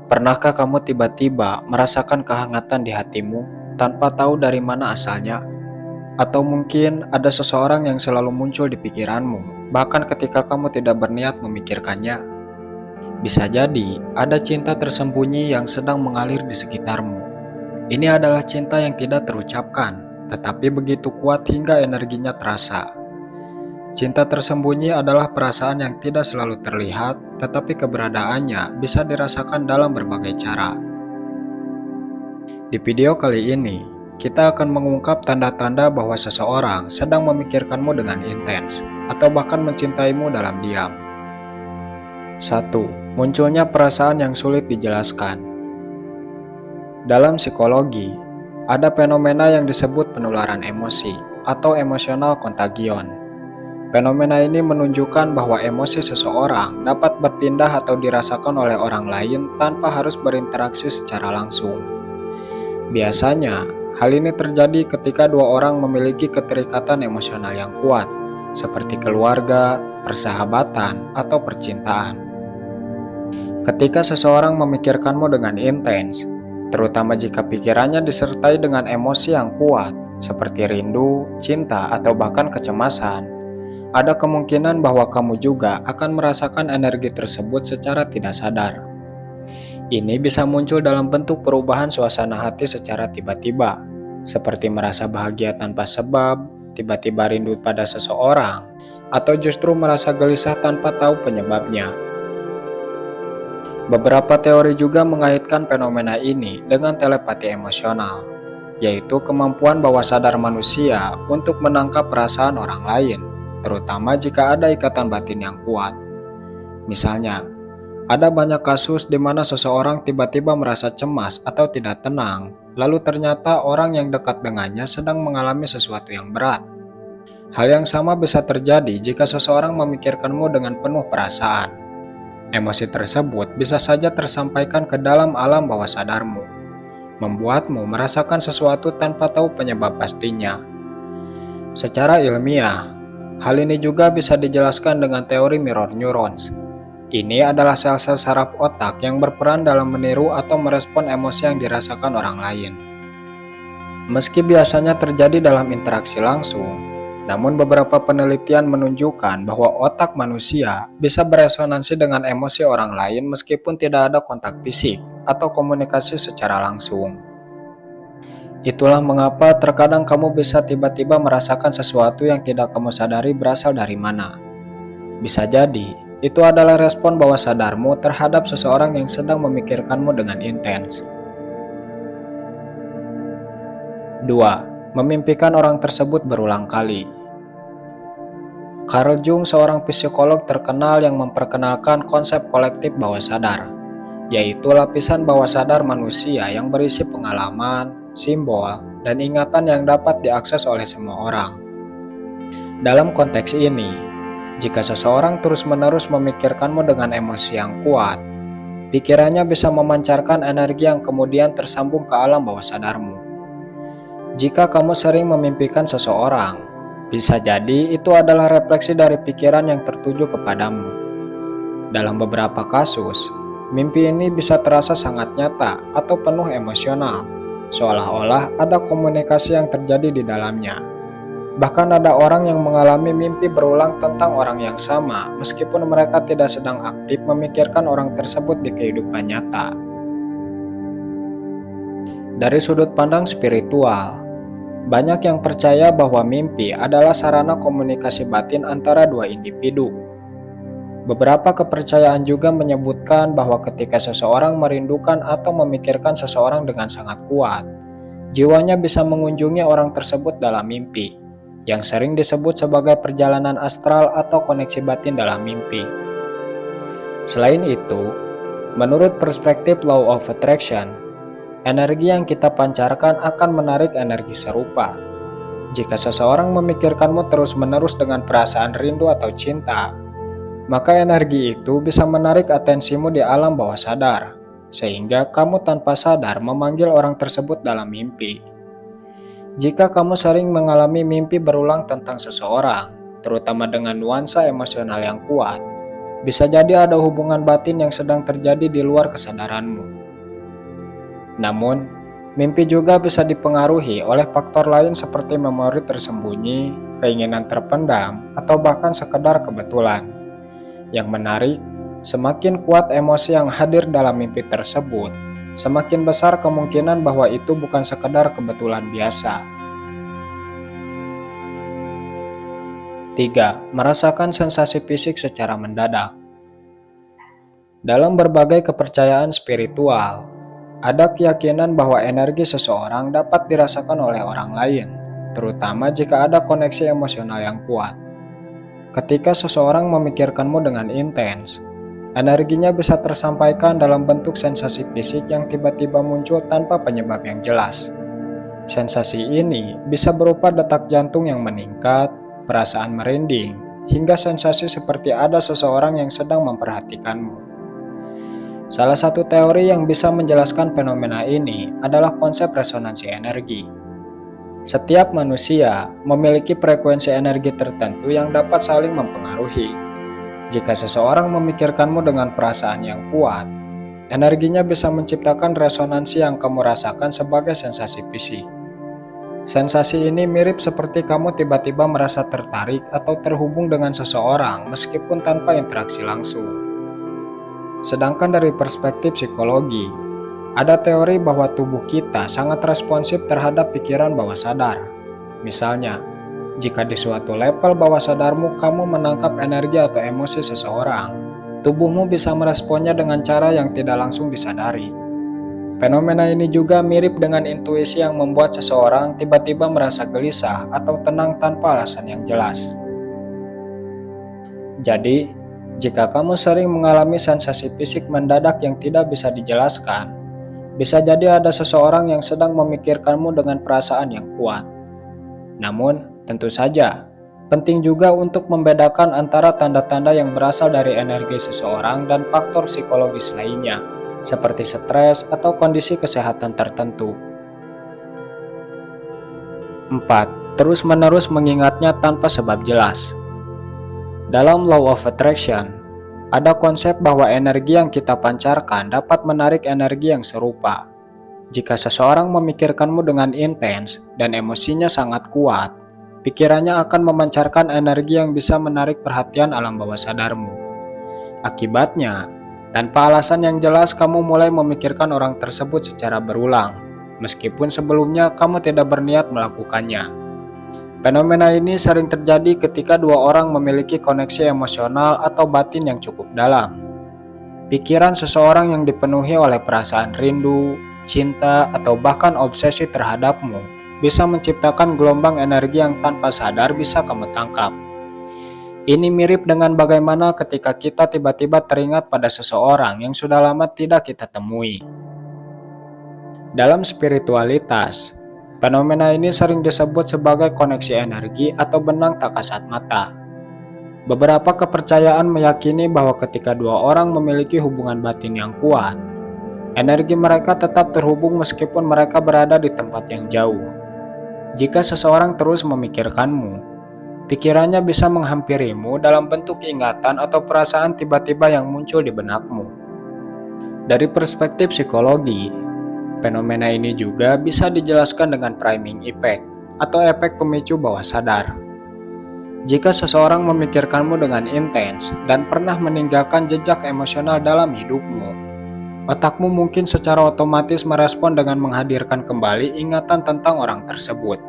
Pernahkah kamu tiba-tiba merasakan kehangatan di hatimu tanpa tahu dari mana asalnya? Atau mungkin ada seseorang yang selalu muncul di pikiranmu, bahkan ketika kamu tidak berniat memikirkannya? Bisa jadi ada cinta tersembunyi yang sedang mengalir di sekitarmu. Ini adalah cinta yang tidak terucapkan, tetapi begitu kuat hingga energinya terasa. Cinta tersembunyi adalah perasaan yang tidak selalu terlihat, tetapi keberadaannya bisa dirasakan dalam berbagai cara. Di video kali ini, kita akan mengungkap tanda-tanda bahwa seseorang sedang memikirkanmu dengan intens, atau bahkan mencintaimu dalam diam. 1. Munculnya perasaan yang sulit dijelaskan. Dalam psikologi, ada fenomena yang disebut penularan emosi, atau emosional kontagion. Fenomena ini menunjukkan bahwa emosi seseorang dapat berpindah atau dirasakan oleh orang lain tanpa harus berinteraksi secara langsung. Biasanya, hal ini terjadi ketika dua orang memiliki keterikatan emosional yang kuat, seperti keluarga, persahabatan, atau percintaan. Ketika seseorang memikirkanmu dengan intens, terutama jika pikirannya disertai dengan emosi yang kuat, seperti rindu, cinta, atau bahkan kecemasan, ada kemungkinan bahwa kamu juga akan merasakan energi tersebut secara tidak sadar. Ini bisa muncul dalam bentuk perubahan suasana hati secara tiba-tiba, seperti merasa bahagia tanpa sebab, tiba-tiba rindu pada seseorang, atau justru merasa gelisah tanpa tahu penyebabnya. Beberapa teori juga mengaitkan fenomena ini dengan telepati emosional, yaitu kemampuan bawah sadar manusia untuk menangkap perasaan orang lain, terutama jika ada ikatan batin yang kuat. Misalnya, ada banyak kasus di mana seseorang tiba-tiba merasa cemas atau tidak tenang, lalu ternyata orang yang dekat dengannya sedang mengalami sesuatu yang berat. Hal yang sama bisa terjadi jika seseorang memikirkanmu dengan penuh perasaan. Emosi tersebut bisa saja tersampaikan ke dalam alam bawah sadarmu, membuatmu merasakan sesuatu tanpa tahu penyebab pastinya. Secara ilmiah, hal ini juga bisa dijelaskan dengan teori mirror neurons. Ini adalah sel-sel saraf otak yang berperan dalam meniru atau merespon emosi yang dirasakan orang lain. Meski biasanya terjadi dalam interaksi langsung, namun beberapa penelitian menunjukkan bahwa otak manusia bisa beresonansi dengan emosi orang lain meskipun tidak ada kontak fisik atau komunikasi secara langsung. Itulah mengapa terkadang kamu bisa tiba-tiba merasakan sesuatu yang tidak kamu sadari berasal dari mana. Bisa jadi, itu adalah respon bawah sadarmu terhadap seseorang yang sedang memikirkanmu dengan intens. 2. Memimpikan orang tersebut berulang kali. Carl Jung, seorang psikolog terkenal yang memperkenalkan konsep kolektif bawah sadar, yaitu lapisan bawah sadar manusia yang berisi pengalaman, simbol, dan ingatan yang dapat diakses oleh semua orang. Dalam konteks ini, jika seseorang terus-menerus memikirkanmu dengan emosi yang kuat, pikirannya bisa memancarkan energi yang kemudian tersambung ke alam bawah sadarmu. Jika kamu sering memimpikan seseorang, bisa jadi itu adalah refleksi dari pikiran yang tertuju kepadamu. Dalam beberapa kasus, mimpi ini bisa terasa sangat nyata atau penuh emosional, seolah-olah ada komunikasi yang terjadi di dalamnya. Bahkan ada orang yang mengalami mimpi berulang tentang orang yang sama, meskipun mereka tidak sedang aktif memikirkan orang tersebut di kehidupan nyata. Dari sudut pandang spiritual, banyak yang percaya bahwa mimpi adalah sarana komunikasi batin antara dua individu. Beberapa kepercayaan juga menyebutkan bahwa ketika seseorang merindukan atau memikirkan seseorang dengan sangat kuat, jiwanya bisa mengunjungi orang tersebut dalam mimpi, yang sering disebut sebagai perjalanan astral atau koneksi batin dalam mimpi. Selain itu, menurut perspektif Law of Attraction, energi yang kita pancarkan akan menarik energi serupa. Jika seseorang memikirkanmu terus-menerus dengan perasaan rindu atau cinta, maka energi itu bisa menarik atensimu di alam bawah sadar, sehingga kamu tanpa sadar memanggil orang tersebut dalam mimpi. Jika kamu sering mengalami mimpi berulang tentang seseorang, terutama dengan nuansa emosional yang kuat, Bisa jadi ada hubungan batin yang sedang terjadi di luar kesadaranmu. Namun, mimpi juga bisa dipengaruhi oleh faktor lain seperti memori tersembunyi, keinginan terpendam, atau bahkan sekedar kebetulan. Yang menarik, semakin kuat emosi yang hadir dalam mimpi tersebut, semakin besar kemungkinan bahwa itu bukan sekedar kebetulan biasa. 3. Merasakan sensasi fisik secara mendadak. Dalam berbagai kepercayaan spiritual, ada keyakinan bahwa energi seseorang dapat dirasakan oleh orang lain, terutama jika ada koneksi emosional yang kuat. Ketika seseorang memikirkanmu dengan intens, energinya bisa tersampaikan dalam bentuk sensasi fisik yang tiba-tiba muncul tanpa penyebab yang jelas. Sensasi ini bisa berupa detak jantung yang meningkat, perasaan merinding, hingga sensasi seperti ada seseorang yang sedang memperhatikanmu. Salah satu teori yang bisa menjelaskan fenomena ini adalah konsep resonansi energi. Setiap manusia memiliki frekuensi energi tertentu yang dapat saling mempengaruhi. Jika seseorang memikirkanmu dengan perasaan yang kuat, energinya bisa menciptakan resonansi yang kamu rasakan sebagai sensasi fisik. Sensasi ini mirip seperti kamu tiba-tiba merasa tertarik atau terhubung dengan seseorang meskipun tanpa interaksi langsung. Sedangkan dari perspektif psikologi, ada teori bahwa tubuh kita sangat responsif terhadap pikiran bawah sadar. Misalnya, jika di suatu level bawah sadarmu kamu menangkap energi atau emosi seseorang, tubuhmu bisa meresponnya dengan cara yang tidak langsung disadari. Fenomena ini juga mirip dengan intuisi yang membuat seseorang tiba-tiba merasa gelisah atau tenang tanpa alasan yang jelas. Jadi, jika kamu sering mengalami sensasi fisik mendadak yang tidak bisa dijelaskan, bisa jadi ada seseorang yang sedang memikirkanmu dengan perasaan yang kuat. Namun, tentu saja, penting juga untuk membedakan antara tanda-tanda yang berasal dari energi seseorang dan faktor psikologis lainnya, seperti stres atau kondisi kesehatan tertentu. 4. Terus-menerus mengingatnya tanpa sebab jelas. Dalam Law of Attraction, ada konsep bahwa energi yang kita pancarkan dapat menarik energi yang serupa. Jika seseorang memikirkanmu dengan intens dan emosinya sangat kuat, pikirannya akan memancarkan energi yang bisa menarik perhatian alam bawah sadarmu. Akibatnya, tanpa alasan yang jelas kamu mulai memikirkan orang tersebut secara berulang, meskipun sebelumnya kamu tidak berniat melakukannya. Fenomena ini sering terjadi ketika dua orang memiliki koneksi emosional atau batin yang cukup dalam. Pikiran seseorang yang dipenuhi oleh perasaan rindu, cinta, atau bahkan obsesi terhadapmu bisa menciptakan gelombang energi yang tanpa sadar bisa kamu tangkap. Ini mirip dengan bagaimana ketika kita tiba-tiba teringat pada seseorang yang sudah lama tidak kita temui. Dalam spiritualitas, fenomena ini sering disebut sebagai koneksi energi atau benang tak kasat mata. Beberapa kepercayaan meyakini bahwa ketika dua orang memiliki hubungan batin yang kuat, energi mereka tetap terhubung meskipun mereka berada di tempat yang jauh. Jika seseorang terus memikirkanmu, pikirannya bisa menghampirimu dalam bentuk ingatan atau perasaan tiba-tiba yang muncul di benakmu. Dari perspektif psikologi, fenomena ini juga bisa dijelaskan dengan priming effect atau efek pemicu bawah sadar. Jika seseorang memikirkanmu dengan intens dan pernah meninggalkan jejak emosional dalam hidupmu, otakmu mungkin secara otomatis merespon dengan menghadirkan kembali ingatan tentang orang tersebut.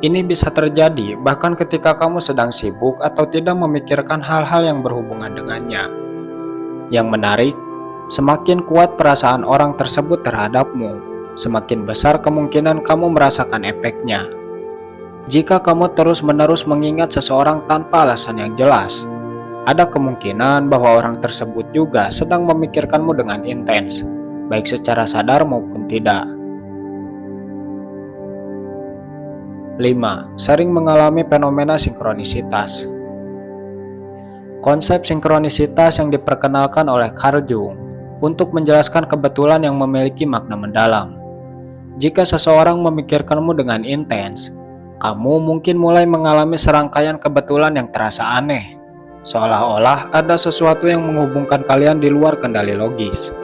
Ini bisa terjadi bahkan ketika kamu sedang sibuk atau tidak memikirkan hal-hal yang berhubungan dengannya. Yang menarik, semakin kuat perasaan orang tersebut terhadapmu, semakin besar kemungkinan kamu merasakan efeknya. Jika kamu terus-menerus mengingat seseorang tanpa alasan yang jelas, ada kemungkinan bahwa orang tersebut juga sedang memikirkanmu dengan intens, baik secara sadar maupun tidak. 5. Sering mengalami fenomena sinkronisitas. Konsep sinkronisitas yang diperkenalkan oleh Carl Jung untuk menjelaskan kebetulan yang memiliki makna mendalam. Jika seseorang memikirkanmu dengan intens, kamu mungkin mulai mengalami serangkaian kebetulan yang terasa aneh. seolah-olah ada sesuatu yang menghubungkan kalian di luar kendali logis.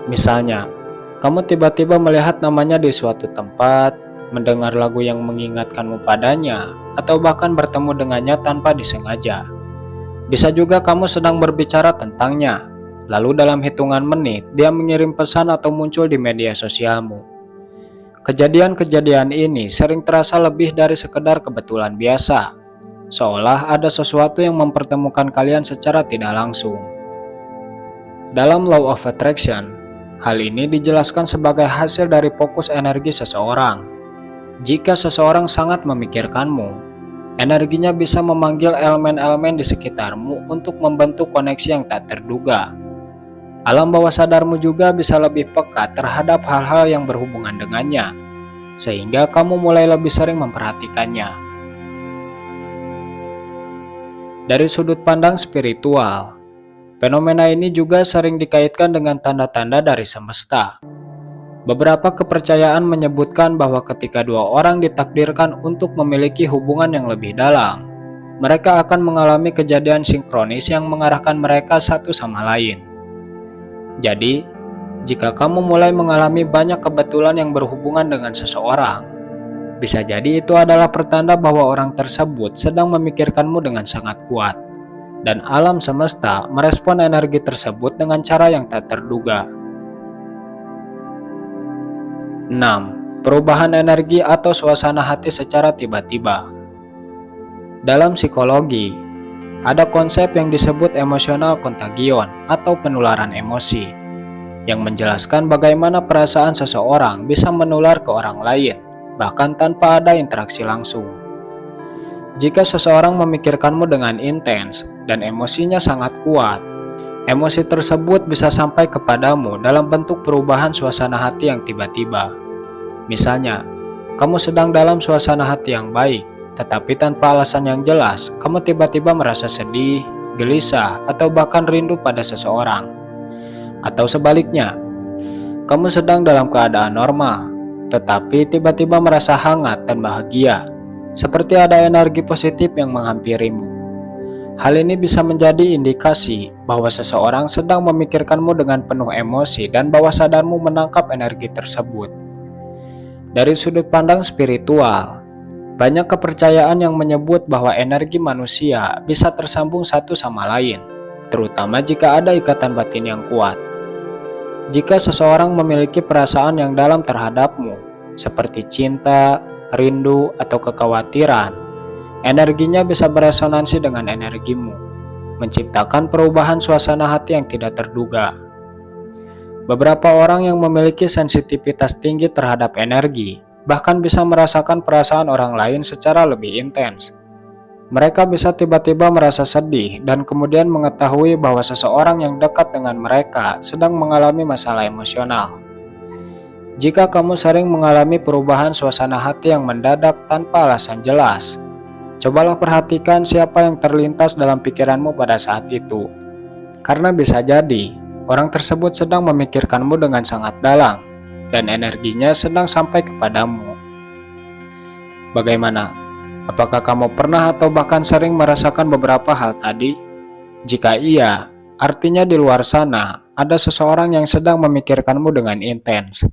Misalnya, kamu tiba-tiba melihat namanya di suatu tempat, mendengar lagu yang mengingatkanmu padanya, atau bahkan bertemu dengannya tanpa disengaja. Bisa juga kamu sedang berbicara tentangnya, lalu dalam hitungan menit dia mengirim pesan atau muncul di media sosialmu. Kejadian-kejadian ini sering terasa lebih dari sekedar kebetulan biasa, seolah ada sesuatu yang mempertemukan kalian secara tidak langsung. Dalam Law of Attraction, hal ini dijelaskan sebagai hasil dari fokus energi seseorang. Jika seseorang sangat memikirkanmu, energinya bisa memanggil elemen-elemen di sekitarmu untuk membentuk koneksi yang tak terduga. Alam bawah sadarmu juga bisa lebih peka terhadap hal-hal yang berhubungan dengannya, sehingga kamu mulai lebih sering memperhatikannya. Dari sudut pandang spiritual, fenomena ini juga sering dikaitkan dengan tanda-tanda dari semesta. Beberapa kepercayaan menyebutkan bahwa ketika dua orang ditakdirkan untuk memiliki hubungan yang lebih dalam, mereka akan mengalami kejadian sinkronis yang mengarahkan mereka satu sama lain. Jadi, jika kamu mulai mengalami banyak kebetulan yang berhubungan dengan seseorang, bisa jadi itu adalah pertanda bahwa orang tersebut sedang memikirkanmu dengan sangat kuat, dan alam semesta merespon energi tersebut dengan cara yang tak terduga. 6. Perubahan energi atau suasana hati secara tiba-tiba. Dalam psikologi, ada konsep yang disebut emosional contagion atau penularan emosi, yang menjelaskan bagaimana perasaan seseorang bisa menular ke orang lain, bahkan tanpa ada interaksi langsung. Jika seseorang memikirkanmu dengan intens dan emosinya sangat kuat, emosi tersebut bisa sampai kepadamu dalam bentuk perubahan suasana hati yang tiba-tiba. Misalnya, kamu sedang dalam suasana hati yang baik, tetapi tanpa alasan yang jelas, kamu tiba-tiba merasa sedih, gelisah, atau bahkan rindu pada seseorang. Atau sebaliknya, kamu sedang dalam keadaan normal, tetapi tiba-tiba merasa hangat dan bahagia, seperti ada energi positif yang menghampirimu. Hal ini bisa menjadi indikasi bahwa seseorang sedang memikirkanmu dengan penuh emosi dan bawah sadarmu menangkap energi tersebut. Dari sudut pandang spiritual, banyak kepercayaan yang menyebut bahwa energi manusia bisa tersambung satu sama lain, terutama jika ada ikatan batin yang kuat. Jika seseorang memiliki perasaan yang dalam terhadapmu, seperti cinta, rindu, atau kekhawatiran, energinya bisa beresonansi dengan energimu, menciptakan perubahan suasana hati yang tidak terduga. Beberapa orang yang memiliki sensitivitas tinggi terhadap energi bahkan bisa merasakan perasaan orang lain secara lebih intens. Mereka bisa tiba-tiba merasa sedih dan kemudian mengetahui bahwa seseorang yang dekat dengan mereka sedang mengalami masalah emosional. Jika kamu sering mengalami perubahan suasana hati yang mendadak tanpa alasan jelas, cobalah perhatikan siapa yang terlintas dalam pikiranmu pada saat itu. Karena bisa jadi, orang tersebut sedang memikirkanmu dengan sangat dalam, dan energinya sedang sampai kepadamu. Bagaimana? Apakah kamu pernah atau bahkan sering merasakan beberapa hal tadi? Jika iya, artinya di luar sana ada seseorang yang sedang memikirkanmu dengan intens.